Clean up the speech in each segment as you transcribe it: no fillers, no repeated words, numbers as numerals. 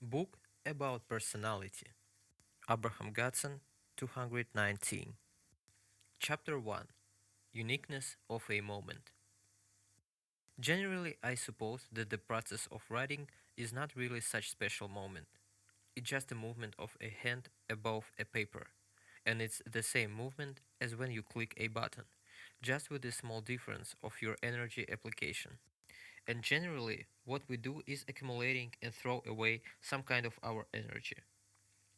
Book about personality. Abraham Godson, 219. Chapter 1. Uniqueness of a moment. Generally, I suppose that the process of writing is not really such special moment. It's just a movement of a hand above a paper, and it's the same movement as when you click a button, just with the small difference of your energy application. And generally, what we do is accumulating and throw away some kind of our energy.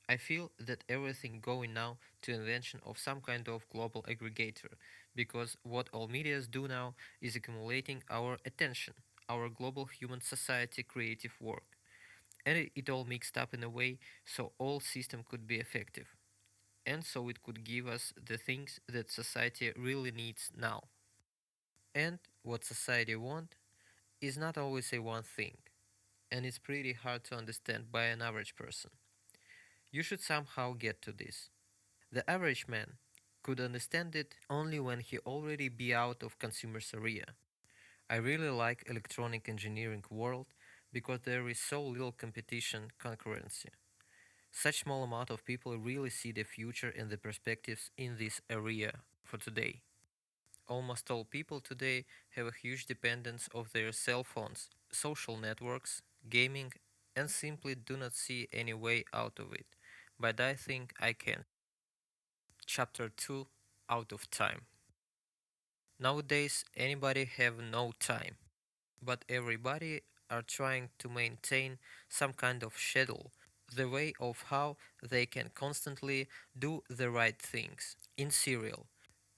I feel that everything going now to invention of some kind of global aggregator, because what all medias do now is accumulating our attention, our global human society creative work, and it all mixed up in a way so all system could be effective, and so it could give us the things that society really needs now. And what society want is not always a one thing, and it's pretty hard to understand by an average person. You should somehow get to this. The average man could understand it only when he already be out of consumer's area. I really like electronic engineering world because there is so little competition concurrency. Such small amount of people really see the future and the perspectives in this area for today. Almost all people today have a huge dependence of their cell phones, social networks, gaming, and simply do not see any way out of it. But I think I can. Chapter 2. Out of time. Nowadays anybody have no time, but everybody are trying to maintain some kind of schedule, the way of how they can constantly do the right things in serial.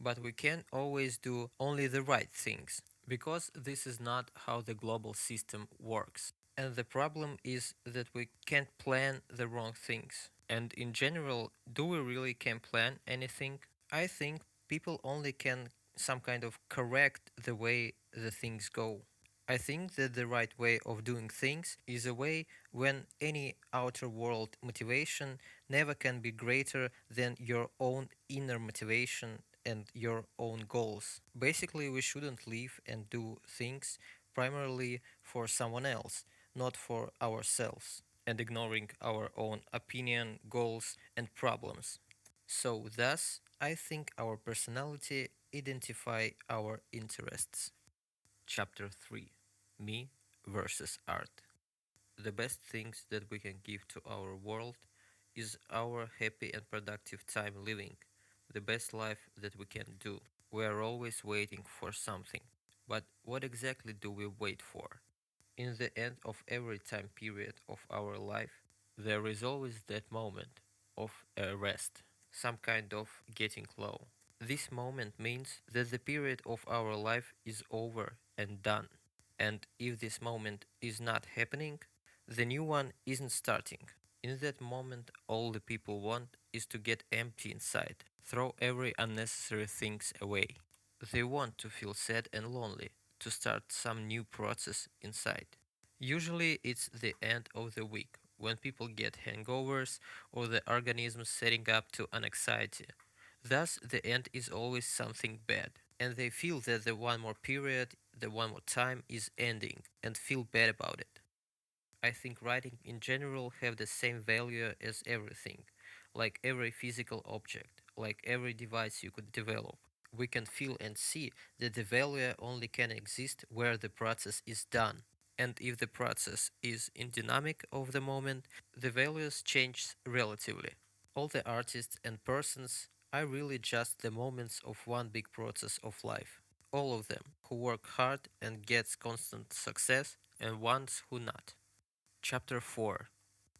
But we can always do only the right things, because this is not how the global system works. And the problem is that we can't plan the wrong things. And in general, do we really can plan anything? I think people only can some kind of correct the way the things go. I think that the right way of doing things is a way when any outer world motivation never can be greater than your own inner motivation and your own goals. Basically, we shouldn't live and do things primarily for someone else, not for ourselves, and ignoring our own opinion, goals, and problems. So, thus, I think our personality identify our interests. Chapter 3. Me versus art. The best things that we can give to our world is our happy and productive time living, the best life that we can do. We are always waiting for something. But what exactly do we wait for? In the end of every time period of our life, there is always that moment of a rest, some kind of getting low. This moment means that the period of our life is over and done. And if this moment is not happening, the new one isn't starting. In that moment, all the people want is to get empty inside, throw every unnecessary things away. They want to feel sad and lonely, to start some new process inside. Usually it's the end of the week, when people get hangovers or the organism setting up to an anxiety. Thus, the end is always something bad, and they feel that the one more period, the one more time is ending, and feel bad about it. I think writing in general have the same value as everything, like every physical object, like every device you could develop. We can feel and see that the value only can exist where the process is done. And if the process is in dynamic of the moment, the values change relatively. All the artists and persons are really just the moments of one big process of life. All of them who work hard and gets constant success, and ones who not. Chapter 4.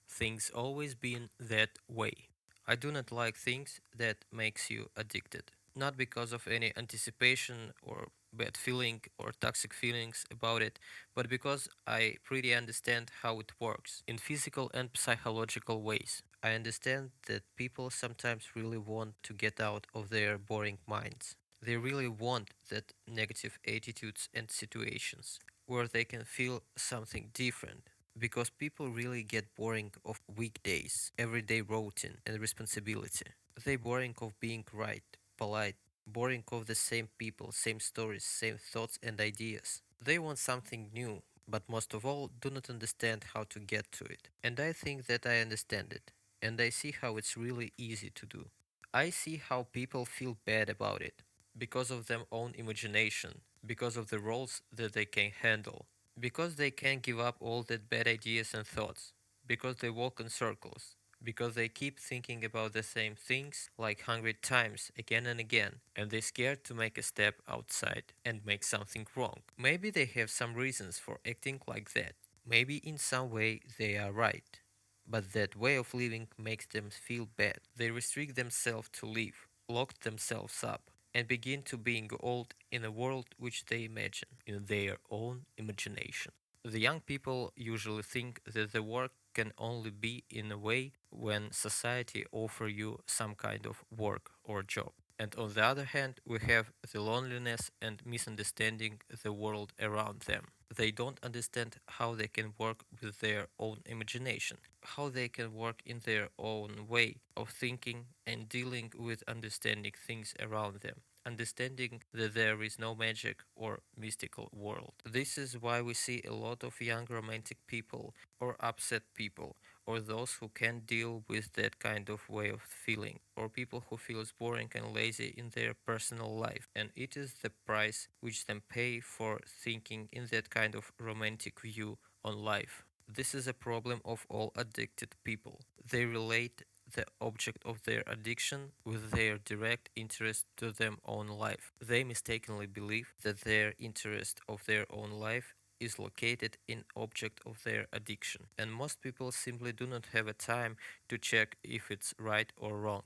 Things always been that way. I do not like things that makes you addicted. Not because of any anticipation or bad feeling or toxic feelings about it, but because I pretty understand how it works in physical and psychological ways. I understand that people sometimes really want to get out of their boring minds. They really want that negative attitudes and situations where they can feel something different, because people really get boring of weekdays, everyday routine and responsibility. They boring of being right, polite, boring of the same people, same stories, same thoughts and ideas. They want something new, but most of all, do not understand how to get to it. And I think that I understand it, and I see how it's really easy to do. I see how people feel bad about it because of their own imagination, because of the roles that they can handle, because they can't give up all that bad ideas and thoughts, because they walk in circles, because they keep thinking about the same things like 100 times again and again, and they're scared to make a step outside and make something wrong. Maybe they have some reasons for acting like that. Maybe in some way they are right. But that way of living makes them feel bad. They restrict themselves to live, lock themselves up, and begin to being old in a world which they imagine, in their own imagination. The young people usually think that the work can only be in a way when society offer you some kind of work or job. And on the other hand, we have the loneliness and misunderstanding the world around them. They don't understand how they can work with their own imagination, how they can work in their own way of thinking and dealing with understanding things around them, understanding that there is no magic or mystical world. This is why we see a lot of young romantic people or upset people or those who can't deal with that kind of way of feeling, or people who feels boring and lazy in their personal life, and it is the price which them pay for thinking in that kind of romantic view on life. This is a problem of all addicted people. They relate the object of their addiction with their direct interest to their own life. They mistakenly believe that their interest of their own life is located in object of their addiction, and most people simply do not have a time to check if it's right or wrong.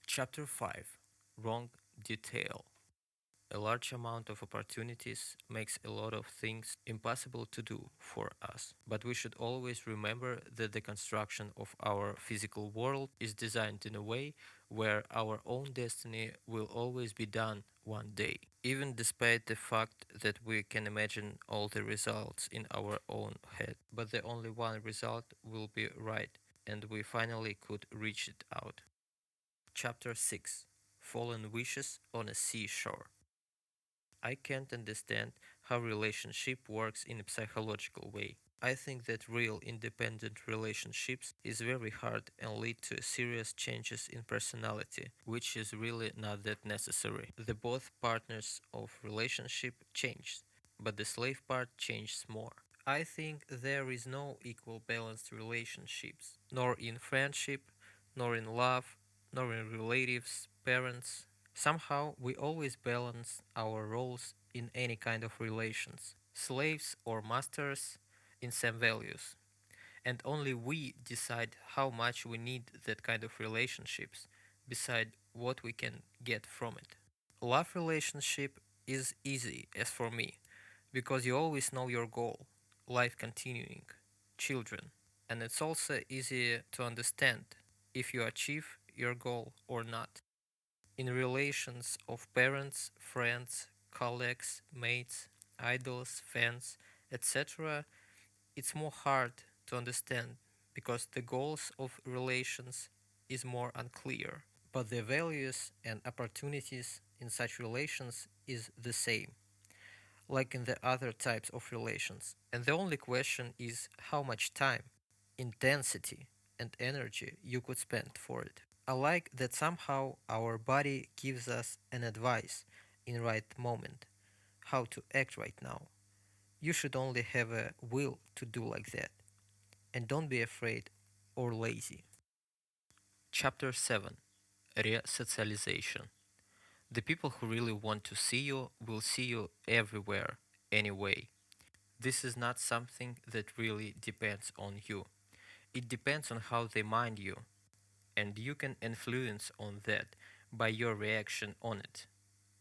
Chapter 5. Wrong Detail. A large amount of opportunities makes a lot of things impossible to do for us. But we should always remember that the construction of our physical world is designed in a way where our own destiny will always be done one day, even despite the fact that we can imagine all the results in our own head. But the only one result will be right, and we finally could reach it out. Chapter 6. Fallen Wishes on a Seashore. I can't understand how relationship works in a psychological way. I think that real independent relationships is very hard and lead to serious changes in personality, which is really not that necessary. The both partners of relationship change, but the slave part changes more. I think there is no equal balanced relationships, nor in friendship, nor in love, nor in relatives, parents. Somehow we always balance our roles in any kind of relations, slaves or masters, in same values. And only we decide how much we need that kind of relationships, beside what we can get from it. Love relationship is easy, as for me, because you always know your goal, life continuing, children. And it's also easy to understand if you achieve your goal or not. In relations of parents, friends, colleagues, mates, idols, fans, etc., it's more hard to understand because the goals of relations is more unclear. But the values and opportunities in such relations is the same, like in the other types of relations. And the only question is how much time, intensity, and energy you could spend for it. I like that somehow our body gives us an advice in right moment, how to act right now. You should only have a will to do like that, and don't be afraid or lazy. Chapter 7. Resocialization. The people who really want to see you will see you everywhere, anyway. This is not something that really depends on you. It depends on how they mind you, and you can influence on that by your reaction on it,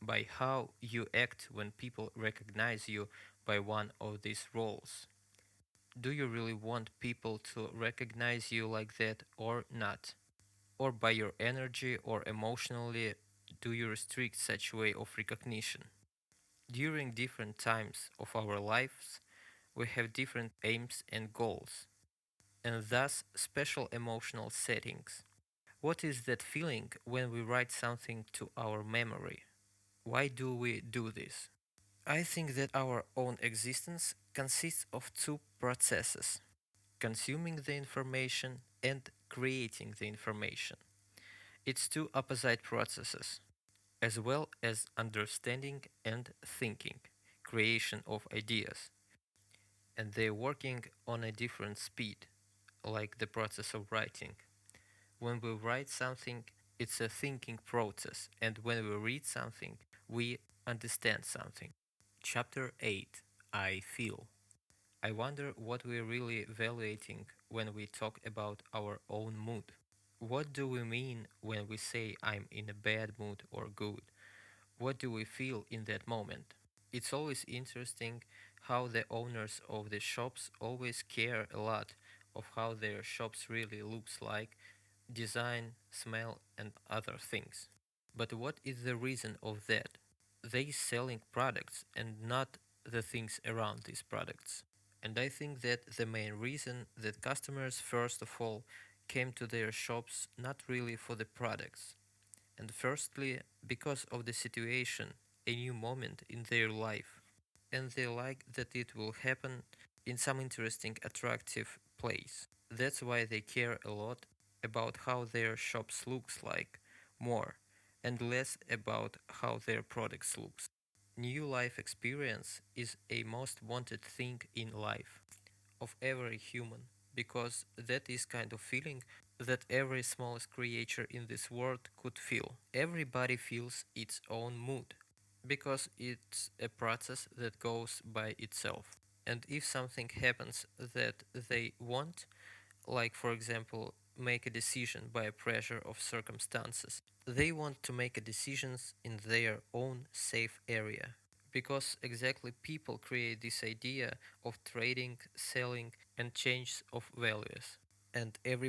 by how you act when people recognize you by one of these roles. Do you really want people to recognize you like that or not? Or by your energy or emotionally, do you restrict such way of recognition? During different times of our lives, we have different aims and goals, and thus special emotional settings. What is that feeling when we write something to our memory? Why do we do this? I think that our own existence consists of two processes: consuming the information and creating the information. It's two opposite processes, as well as understanding and thinking, creation of ideas, and they're working on a different speed, like the process of writing. When we write something, it's a thinking process, and when we read something, we understand something. Chapter 8: I Feel. I wonder what we're really evaluating when we talk about our own mood. What do we mean when we say I'm in a bad mood or good? What do we feel in that moment? It's always interesting how the owners of the shops always care a lot of how their shops really looks like, design, smell and other things. But what is the reason of that? They selling products and not the things around these products. And I think that the main reason that customers first of all came to their shops not really for the products, and firstly because of the situation, a new moment in their life, and they like that it will happen in some interesting, attractive place. That's why they care a lot about how their shops looks like more and less about how their products looks. New life experience is a most wanted thing in life of every human because that is kind of feeling that every smallest creature in this world could feel. Everybody feels its own mood because it's a process that goes by itself. And if something happens that they want, like for example, make a decision by pressure of circumstances, they want to make a decisions in their own safe area. Because exactly people create this idea of trading, selling, and change of values. And every